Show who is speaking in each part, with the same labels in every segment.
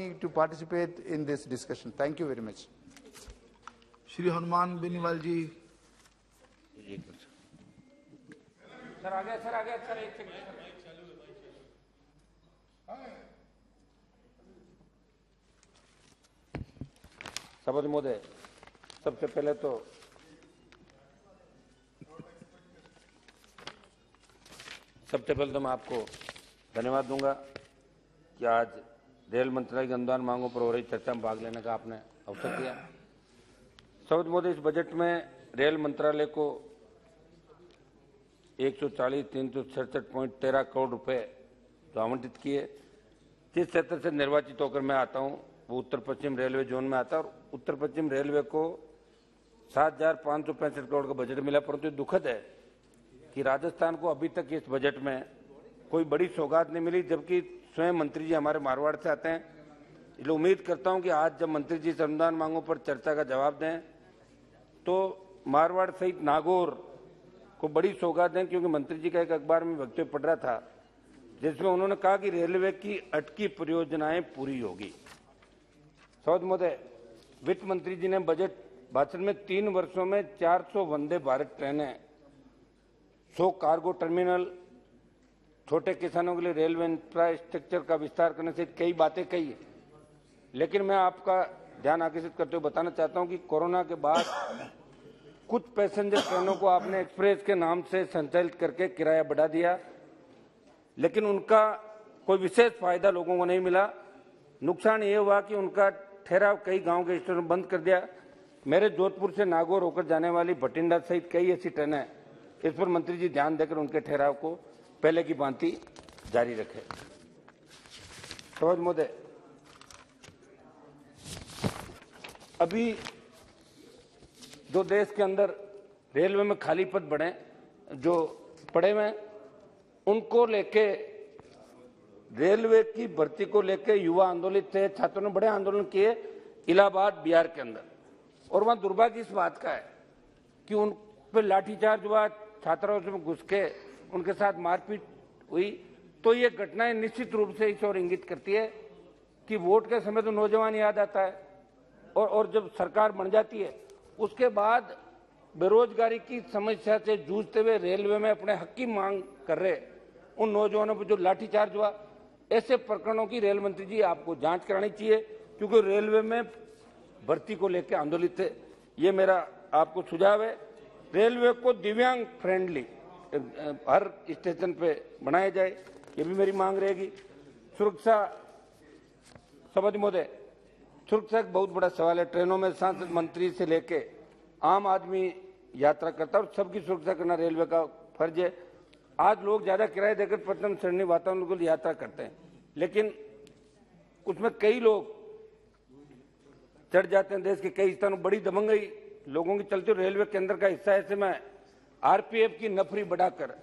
Speaker 1: me to participate in this discussion. Thank you very much.
Speaker 2: Shri Hanuman Beniwal ji.
Speaker 3: Sir आगे sir एक second. सभापति महोदय, सबसे पहले तो मैं आपको धन्यवाद दूंगा कि आज रेल मंत्रालय की अनुदान मांगों पर हो रही चर्चा में भाग लेने का आपने अवसर दिया। सभापति महोदय, इस बजट में रेल मंत्रालय को 140,367.13 करोड़ रुपए तो आवंटित किए। जिस क्षेत्र से निर्वाचित होकर मैं आता हूं वो उत्तर पश्चिम रेलवे जोन में आता है और उत्तर पश्चिम रेलवे को 7,565 करोड़ का बजट मिला, परंतु दुखद है कि राजस्थान को अभी तक इस बजट में कोई बड़ी सौगात नहीं मिली, जबकि स्वयं मंत्री जी हमारे मारवाड़ से आते हैं। इसलिए उम्मीद करता हूं कि आज जब मंत्री जी से अनुदान मांगों पर चर्चा का जवाब दें तो मारवाड़ सहित नागौर को बड़ी सौगात दें, क्योंकि मंत्री जी का एक अखबार में वक्तव्य पढ़ रहा था जिसमें उन्होंने कहा कि रेलवे की अटकी परियोजनाएं पूरी होगी। सभापति महोदय, वित्त मंत्री जी ने बजट भाषण में 3 वर्षों में 400 वंदे भारत ट्रेनें, 100 कार्गो टर्मिनल, छोटे किसानों के लिए रेलवे इंफ्रास्ट्रक्चर का विस्तार करने से कई बातें कही, लेकिन मैं आपका ध्यान आकर्षित करते हुए बताना चाहता हूं कि कोरोना के बाद कुछ पैसेंजर ट्रेनों को आपने एक्सप्रेस के नाम से संचालित करके किराया बढ़ा दिया, लेकिन उनका कोई विशेष फायदा लोगों को नहीं मिला। नुकसान ये हुआ कि उनका ठहराव कई गांव के स्टेशन बंद कर दिया। मेरे जोधपुर से नागौर होकर जाने वाली भटिंडा सहित कई ऐसी ट्रेनें, इस पर मंत्री जी ध्यान देकर उनके ठहराव को पहले की भांति जारी रखें। सभापति महोदय, अभी जो देश के अंदर रेलवे में खाली पद पड़े हुए उनको लेके, रेलवे की भर्ती को लेके युवा आंदोलित थे, छात्रों ने बड़े आंदोलन किए इलाहाबाद बिहार के अंदर, और वहां दुर्भाग्य इस बात का है कि उन पर लाठीचार्ज हुआ, छात्रावास में घुस के उनके साथ मारपीट हुई। तो ये घटनाएं निश्चित रूप से इस ओर इंगित करती है कि वोट के समय तो नौजवान याद आता है और जब सरकार बन जाती है उसके बाद बेरोजगारी की समस्या से जूझते हुए रेलवे में अपने हक की मांग कर रहे उन नौजवानों पर जो लाठीचार्ज हुआ, ऐसे प्रकरणों की रेल मंत्री जी आपको जांच करानी चाहिए, क्योंकि रेलवे में भर्ती को लेकर आंदोलित थे। ये मेरा आपको सुझाव है। रेलवे को दिव्यांग फ्रेंडली हर स्टेशन पे बनाया जाए, ये भी मेरी मांग रहेगी। सुरक्षा, सभापति महोदय, सुरक्षा एक बहुत बड़ा सवाल है। ट्रेनों में सांसद मंत्री से लेके आम आदमी यात्रा करता है और सबकी सुरक्षा करना रेलवे का फर्ज है। आज लोग ज्यादा किराया देकर प्रथम श्रेणी वातावरण को यात्रा करते हैं, लेकिन उसमें कई लोग चढ़ जाते हैं। देश के कई स्थानों बड़ी दबंगई लोगों की चलती, रेलवे केंद्र का हिस्सा ऐसे में आरपीएफ की नफरी बढ़ाकर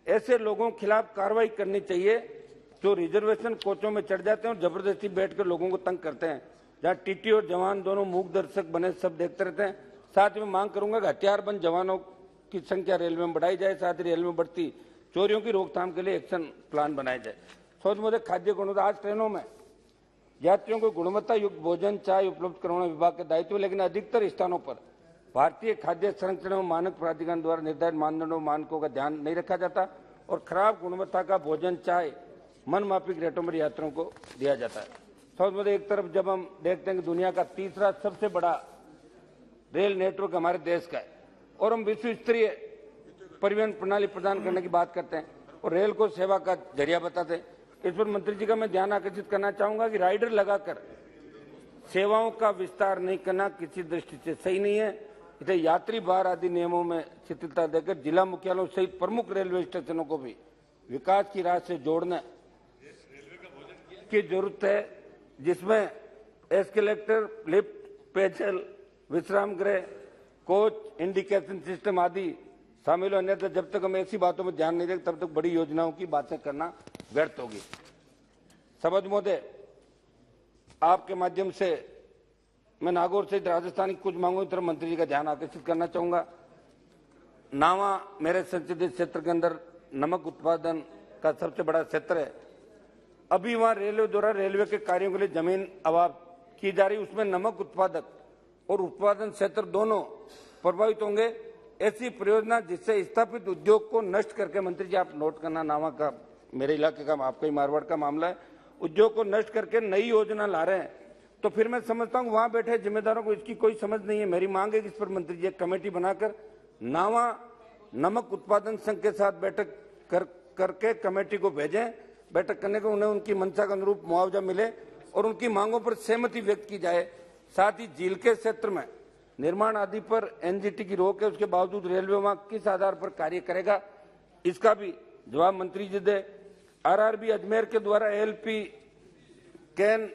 Speaker 3: ऐसे लोगों के खिलाफ कार्रवाई करनी चाहिए जो रिजर्वेशन कोचों में चढ़ जाते हैं और जबरदस्ती बैठकर लोगों को तंग करते हैं, जहां टीटी और जवान दोनों मूक दर्शक बने सब देखते रहते हैं। साथ ही मैं मांग करूंगा कि हथियारबंद जवानों की संख्या रेलवे में बढ़ाई जाए, साथ ही रेलवे में बढ़ती चोरियों की रोकथाम के लिए एक्शन प्लान बनाया जाए। सभापति महोदय, खाद्य गुणवत्ता, आज ट्रेनों में यात्रियों को गुणवत्ता युक्त भोजन चाय उपलब्ध करवाना विभाग का दायित्व है, लेकिन अधिकतर स्थानों पर भारतीय खाद्य संरक्षण एवं मानक प्राधिकरण द्वारा निर्धारित मानदंडों मानकों का ध्यान नहीं रखा जाता और खराब गुणवत्ता का भोजन चाय मनमाफिक रेटों पर यात्रियों को दिया जाता है। सभापति महोदय, एक तरफ जब हम देखते हैं कि दुनिया का तीसरा सबसे बड़ा रेल नेटवर्क हमारे देश का है और हम विश्व स्तरीय परिवहन प्रणाली प्रदान करने की बात करते हैं और रेल को सेवा का जरिया बताते हैं, इस पर मंत्री जी का मैं ध्यान आकर्षित करना चाहूंगा कि राइडर लगाकर सेवाओं का विस्तार नहीं करना किसी दृष्टि से सही नहीं है। इसे यात्री भार आदि नियमों में शिथिलता देकर जिला मुख्यालयों सहित प्रमुख रेलवे स्टेशनों को भी विकास की राह से जोड़ने की जरूरत है, जिसमें एस्केलेटर, लिफ्ट, पेयजल, विश्राम गृह, कोच, इंडिकेशन सिस्टम आदि शामिल होने से जब तक हम ऐसी बातों में ध्यान नहीं देंगे तब तक बड़ी योजनाओं की बातें करना व्यर्थ होगी। सभापति महोदय, आपके माध्यम से मैं नागौर सहित राजस्थान की कुछ मांगों की तरफ मंत्री जी का ध्यान आकर्षित करना चाहूंगा। नावा मेरे संसदीय क्षेत्र के अंदर नमक उत्पादन का सबसे बड़ा क्षेत्र है। अभी वहां रेलवे द्वारा रेलवे के कार्यों के लिए जमीन अभाव की जा रही, उसमें नमक उत्पादक और उत्पादन क्षेत्र दोनों प्रभावित होंगे। ऐसी परियोजना जिससे स्थापित उद्योग को नष्ट करके, मंत्री जी आप नोट करना, नावा का मेरे इलाके का, आपका ही मारवाड़ का मामला है, उद्योग को नष्ट करके नई योजना ला रहे हैं, तो फिर मैं समझता हूं वहां बैठे जिम्मेदारों को इसकी कोई समझ नहीं है। मेरी मांग है कि इस पर मंत्री जी एक कमेटी बनाकर नावा नमक उत्पादन संघ के साथ बैठक करके कमेटी को भेजें, बैठक करने को उन्हें उनकी मंशा के अनुरूप मुआवजा मिले और उनकी मांगों पर सहमति व्यक्त की जाए। साथ ही झील के क्षेत्र में निर्माण आदि पर एनजीटी की रोक है, उसके बावजूद रेलवे वहां किस आधार पर कार्य करेगा, इसका भी जवाब मंत्री जी दे। आरआरबी अजमेर के द्वारा एलपी कैन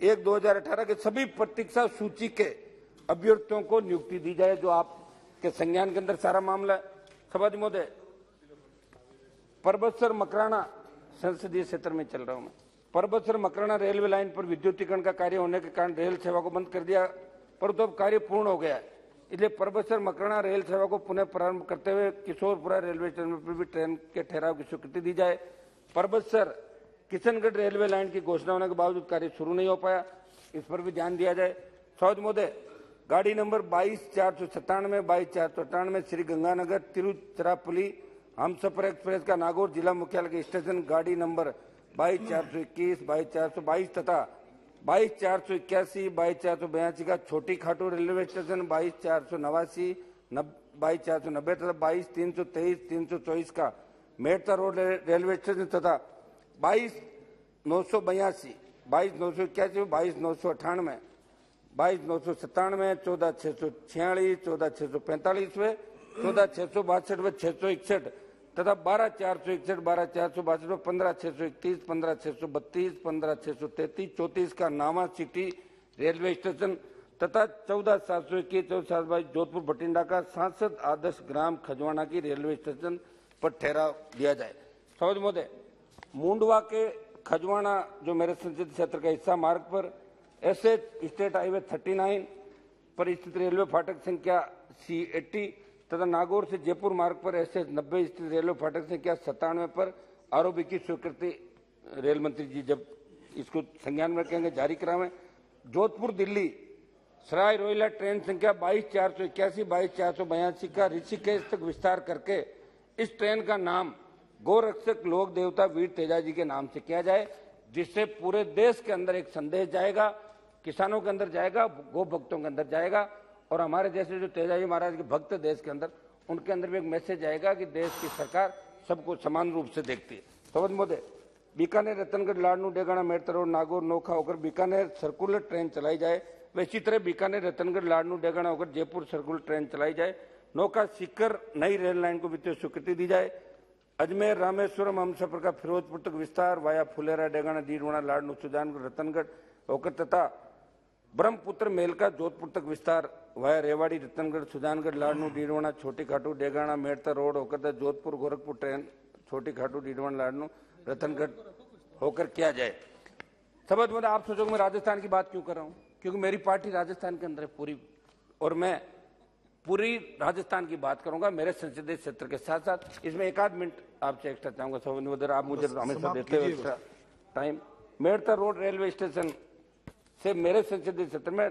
Speaker 3: 1/2018 के सभी प्रतीक्षा सूची के अभ्यर्थियों को नियुक्ति दी जाए, जो आपके संज्ञान के अंदर सारा मामला है। सभापति महोदय, परबतसर मकराना संसदीय क्षेत्र में चल रहा हूं मैं। परबतसर मकराना रेलवे लाइन पर विद्युतीकरण का कार्य होने के कारण रेल सेवा को बंद कर दिया, परंतु अब कार्य पूर्ण हो गया है, इसलिए परबतसर मकराना रेल सेवा को पुनः प्रारंभ करते हुए किशोरपुरा रेलवे स्टेशन पर भी ट्रेन के ठहराव की स्वीकृति दी जाए। परबतसर किशनगढ़ रेलवे लाइन की घोषणा होने के बावजूद कार्य शुरू नहीं हो पाया, इस पर भी ध्यान दिया जाए। सौद महोदय, गाड़ी नंबर 22,497, 22,498 श्री गंगानगर तिरुचिरापल्ली हमसफर एक्सप्रेस का नागौर जिला मुख्यालय के स्टेशन गाड़ी नंबर 22,421, 22,422 तथा 22,481, 22,482 का छोटी खाटू रेलवे स्टेशन 22,489, 22,490 तथा 22,323, 324 का मेड़ता रोड रेलवे स्टेशन तथा 22,982, 22,981, 22,998, 22,997, 14,646, 14,645, 14,662, 661 तथा 12,461, 12,462, 15,631, 15,632, 15,633, 34 का नावा सिटी रेलवे स्टेशन तथा 14,721, 14,722 जोधपुर बठिंडा का सांसद आदर्श ग्राम खजवाना की रेलवे स्टेशन पर ठहराव दिया जाए। सौद महोदय, मुंडवा के खजवाना जो मेरे संसदीय क्षेत्र का हिस्सा मार्ग पर एसएच स्टेट हाईवे 39 पर स्थित रेलवे फाटक संख्या C80 तथा नागौर से जयपुर मार्ग पर एसएच 90 स्थित रेलवे फाटक संख्या 97 पर आरओबी की स्वीकृति रेल मंत्री जी जब इसको संज्ञान में रखेंगे जारी करावें। जोधपुर दिल्ली सराय रोहिला ट्रेन संख्या 22,481, 22,482 का ऋषिकेश तक विस्तार करके इस ट्रेन का नाम गोरक्षक लोक देवता वीर तेजाजी के नाम से किया जाए, जिससे पूरे देश के अंदर एक संदेश जाएगा, किसानों के अंदर जाएगा, गो भक्तों के अंदर जाएगा और हमारे जैसे जो तेजाजी महाराज के भक्त देश के अंदर, उनके अंदर भी एक मैसेज आएगा कि देश की सरकार सबको समान रूप से देखती है। सौद महोदय, बीकानेर रतनगढ़ लाडनू डेगाना मेड़ता रोड नागौर नोखा होकर बीकानेर सर्कुलर ट्रेन चलाई जाए, वह इसी तरह बीकानेर रतनगढ़ लाडनू डेगाना होकर जयपुर सर्कुलर ट्रेन चलाई जाए। नौका सीकर नई रेल लाइन को वित्तीय स्वीकृति दी जाए। अजमेर रामेश्वरम हमसफर का फिरोजपुर तक विस्तार वाया फुलेरा डेगाना डीडवाना लाडनू सुजानगढ़ रतनगढ़ होकर तथा ब्रह्मपुत्र मेल का जोधपुर तक विस्तार वाया रेवाड़ी रतनगढ़ सुजानगढ़ लाडनू डीडवाना छोटी खाटू डेगाना मेड़ता रोड होकर जोधपुर गोरखपुर ट्रेन छोटी खाटू डीडवाना लाडनू रतनगढ़ होकर किया जाए। सबद मतलब आप सोचोगे मैं राजस्थान की बात क्यों कर रहा हूँ, क्योंकि मेरी पार्टी राजस्थान के अंदर है पूरी, और मैं पूरी राजस्थान की बात करूंगा मेरे संसदीय क्षेत्र के साथ साथ। इसमें एक आध मिनट आपसे एक्स्ट्रा चाहूंगा सौद, आप मुझे हमेशा देते हो extra time. Merta road railway station से मेरे संसदीय क्षेत्र में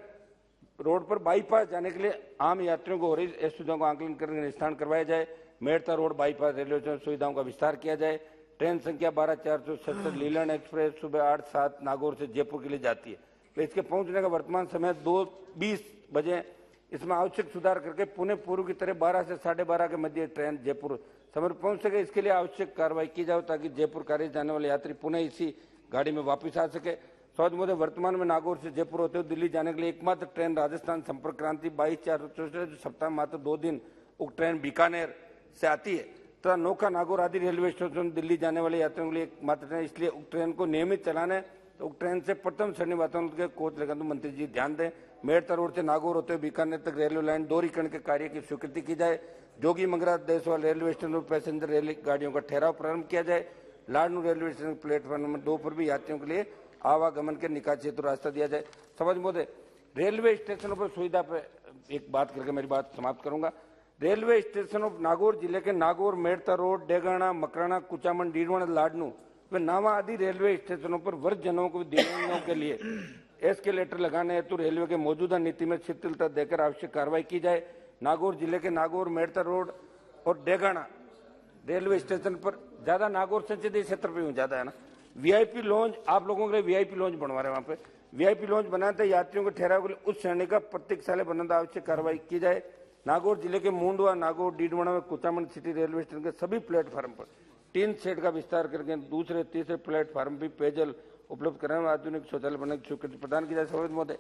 Speaker 3: रोड पर बाईपास जाने के लिए आम यात्रियों को हो रही असुविधाओं को आंकलन करके निष्ठान करवाया जाए। Merta road bypass railway station सुविधाओं का विस्तार किया जाए। ट्रेन संख्या 12,477 लीलन एक्सप्रेस सुबह 8-7 नागौर से जयपुर के लिए जाती है, तो इसके पहुंचने का वर्तमान समय 2:20 बजे। इसमें आवश्यक सुधार करके पुणे पूर्व की तरह 12 से 12:30 के मध्य ट्रेन जयपुर समय पर पहुंच सके, इसके लिए आवश्यक कार्रवाई की जाए ताकि जयपुर कार्य जाने वाले यात्री पुणे इसी गाड़ी में वापस आ सके। सौद महोदय, वर्तमान में नागौर से जयपुर होते हुए दिल्ली जाने के लिए एकमात्र ट्रेन राजस्थान संपर्क क्रांति 22,464 जो सप्ताह मात्र 2 दिन उक्त ट्रेन बीकानेर से आती है तथा नौका नागौर आदि रेलवे स्टेशन दिल्ली जाने वाले यात्रियों के लिए एकमात्र ट्रेन, इसलिए उक्त ट्रेन को नियमित चलाने तो उक्त ट्रेन से प्रथम श्रेणी वातावरण के कोच लेकर तो मंत्री जी ध्यान दें। मेड़ता रोड से नागौर होते हुए बीकानेर तक रेलवे लाइन दोहरीकरण के कार्य की स्वीकृति की जाए। जोगी मंगरा देसवाल रेलवे स्टेशन पर पैसेंजर रेल गाड़ियों का ठहराव प्रारंभ किया जाए। Ladnun railway station platform number 2 पर भी यात्रियों के लिए आवागमन के निकास हेतु रास्ता दिया जाए। समझ महोदय, रेलवे स्टेशनों पर सुविधा पर एक बात करके मेरी बात समाप्त करूंगा। रेलवे स्टेशन ऑफ नागौर जिले के नागौर मेड़ता रोड डेगाना मकराना कुचामन डीडवाना लाडनू व नावा आदि रेलवे स्टेशनों पर वृद्धजनों को दिव्यांगों के लिए एस्केलेटर लगाने हेतु रेलवे के मौजूदा नीति में शिथिलता देकर आवश्यक कार्रवाई की जाए। नागौर जिले के नागौर मेड़ता रोड और डेगाना रेलवे स्टेशन पर ज्यादा नागौर संसदीय क्षेत्र पे ज्यादा है ना, वीआईपी लॉन्ज आप लोगों के लिए वीआईपी लॉन्ज बनवा रहे हैं। वहां पे वीआईपी लॉन्ज बनाते यात्रियों के ठहराव के लिए उस श्रेणी का प्रतीक्षालय बनाने आवश्यक कार्रवाई की जाए। नागौर जिले के मुंडवा, नागौर, डीडवाना व कुचामन सिटी रेलवे स्टेशन के सभी प्लेटफार्म पर टीन शेड का विस्तार करके दूसरे तीसरे प्लेटफार्म भी पेयजल उपलब्ध कराने आधुनिक शौचालय बनाने की स्वीकृति प्रदान की जाए। सौरभ महोदय,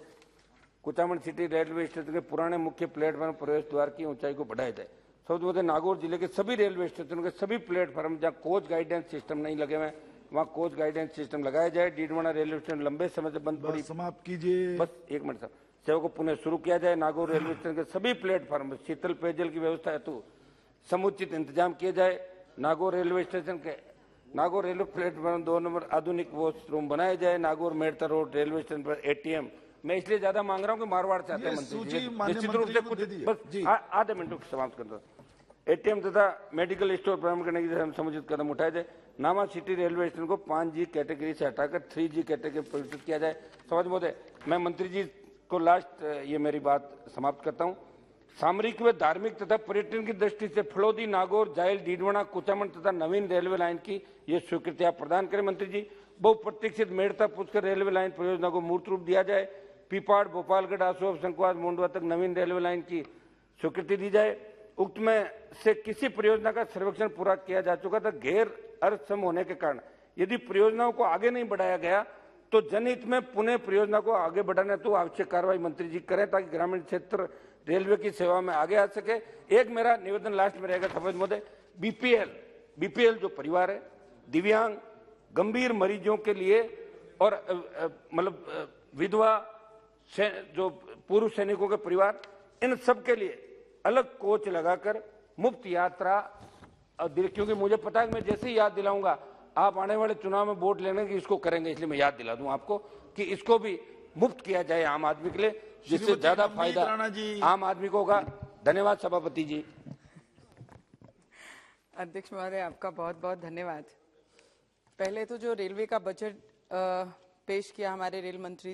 Speaker 3: कुचामन सिटी रेलवे स्टेशन के पुराने मुख्य प्लेटफार्म प्रवेश द्वार की ऊंचाई को बढ़ाया जाए। सौरभ महोदय, नागौर जिले के सभी रेलवे स्टेशन के सभी प्लेटफार्म जहाँ कोच गाइडेंस सिस्टम नहीं लगे हुए वहाँ कोच गाइडेंस सिस्टम लगाया जाए। डीडवाना रेलवे स्टेशन लंबे समय से बंद पड़ी,
Speaker 2: समाप्त कीजिए।
Speaker 3: बस एक मिनट साहब, सेवा को पुनः शुरू किया जाए। नागौर रेलवे स्टेशन के सभी प्लेटफार्म में शीतल पेयजल की व्यवस्था हेतु समुचित इंतजाम किए जाए। नागौर रेलवे स्टेशन के नागौर रेलवे प्लेटफार्म 2 नंबर आधुनिक वॉशरूम बनाए जाए। Nagaur Merta road railway station पर एटीएम, मैं इसलिए ज्यादा मांग रहा हूँ कि मारवाड़ से आते हैं मंत्री जी, निश्चित रूप से कुछ बस आधे मिनट समाप्त कर दो। एटीएम तथा मेडिकल स्टोर प्रारंभ करने की समुचित कदम उठाए जाए। नामा सिटी रेलवे स्टेशन को 5G कैटेगरी से हटाकर 3G कैटेगरी परिवर्तित किया जाए। समझ महोदय, मैं मंत्री जी को लास्ट ये मेरी बात समाप्त करता हूँ। सामरिक व धार्मिक तथा पर्यटन की दृष्टि से फलोदी, नागौर, जायल, डीडवाना, कुचामन तथा नवीन रेलवे लाइन की ये स्वीकृति आप प्रदान करें। मंत्री जी, बहुप्रतीक्षित मेड़ता पुष्कर रेलवे लाइन परियोजना को मूर्त रूप दिया जाए। पीपाड़, गोपालगढ़, आसोब, शंकुआर, मुंडवा तक नवीन रेलवे लाइन की स्वीकृति दी जाए। उक्त में से किसी परियोजना का सर्वेक्षण पूरा किया जा चुका था। गैर अर्थसम होने के कारण यदि परियोजनाओं को आगे नहीं बढ़ाया गया तो जनहित में पुनः परियोजना को आगे बढ़ाने तो आवश्यक कार्रवाई मंत्री जी करें ताकि ग्रामीण क्षेत्र रेलवे की सेवा में आगे आ सके। एक मेरा निवेदन लास्ट में रहेगा सफेद महोदय, बीपीएल जो परिवार है, दिव्यांग, गंभीर मरीजों के लिए और मतलब विधवा, जो पूर्व सैनिकों के परिवार, इन सब के लिए अलग कोच लगाकर मुफ्त यात्रा, क्योंकि मुझे पता है कि मैं जैसे ही याद दिलाऊंगा आप आने वाले चुनाव में वोट लेने की इसको करेंगे, इसलिए मैं याद दिला दूं आपको कि इसको भी मुफ्त किया जाए आम आदमी के लिए, जिससे ज्यादा फायदा आम आदमी को होगा। धन्यवाद सभापति जी।
Speaker 4: अध्यक्ष महोदय, आपका बहुत बहुत धन्यवाद। पहले तो जो रेलवे का बजट पेश किया हमारे रेल मंत्री